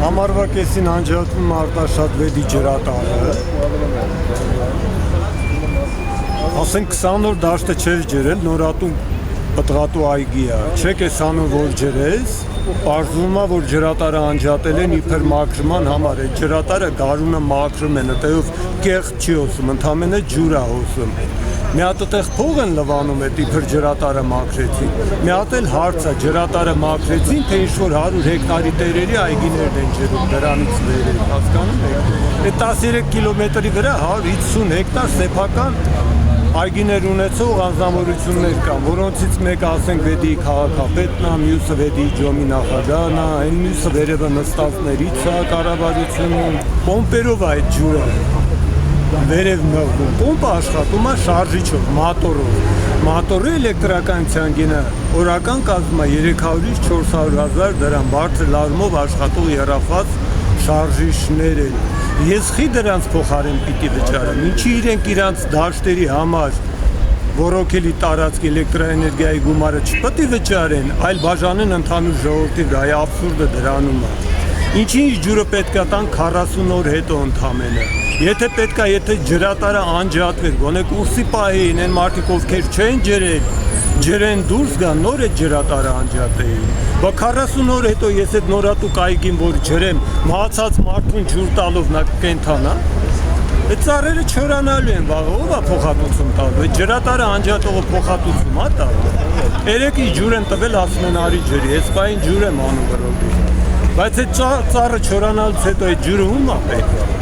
Համարվա կեսին անջատվում Արտաշատ վեդի ջրատարը։ Ասենք 20 օր դաշտը չէր ջրել, նորատու պտղատու այգի է։ Չեք էս անում որ ջրես, պարզվում է որ ջրատարը անջատել են իբր մաքրման համար է։ Ջրատարը գարունը մաքրում են, այդտեղով կեղտ չի հոսում, ընդամենը ջուր է հոսում։ Մի հատ այդտեղ փող են լվանում այդ իբր ջրատարը մաքրեցին։ Մի հատ էլ հարց է, ջրատարը մաքրեցին, թե ինչ-որ 100 հեկտարի տերերի այգիներն են ջրում, դրանից վերև, հասկանում եք։ Այդ 13 կիլոմետրի վրա 150 հեկտար սեփական այգիներ ունեցող անձնավորություններ կան, որոնցից մեկը ասենք վեդի քաղաքապետն է, մյուսը վեդի ջոմի նախագահն է, այն մյուսը վերևը նստածներից է կառավարությունում, պոմպերով է այդ ջուրը վերև մղվում, պոմպը աշխատում է շարժիչով, մատորով, մատորի էլեկտրականության գինը օրական կազմում է 300-ից 400 հազար դրամ, բարձր լարումով աշխատող եռաֆաց շարժիչներ են։ Ես խի դրանց փոխարեն պիտի վճարեմ, ինչի իրենք իրանց դաշտերի համար ռոռոքելի տարածք էլեկտրաէներգիայի գումարը չպետք է վճարեն, այլ բաժանեն ընդհանուր ժողովրդի վրա, այ աբսուրդը դրանում է։ Ինչի ջուրը պետք է տան 40 օր հետո ընդամենը։ Եթե պետք է, եթե ջրատարը անջատվեր, գոնե կուրսի պահեին, այն մարդիկ ովքեր չեն ջրել, ջրեն դուրս գան, նոր այդ ջրատարը անջատեին։ Բա 40 օր հետո ես այդ նորատու կայքին որ ջրեմ, մահացած մարդուն ջուր տալով նա կենթանա։ Այդ ծառերը չորանալու են վաղը, ով է փոխհատուցում տալու։ Այդ ջրատարը անջատողը փոխհատուցում է տալու։ Երեկի ջուր են տվել, ասում են արի ջրի, ես բային ջուր եմ անում գրողի։ Բայց այդ ծառը չորանալուց հետո այդ ջուրը ում է պետք։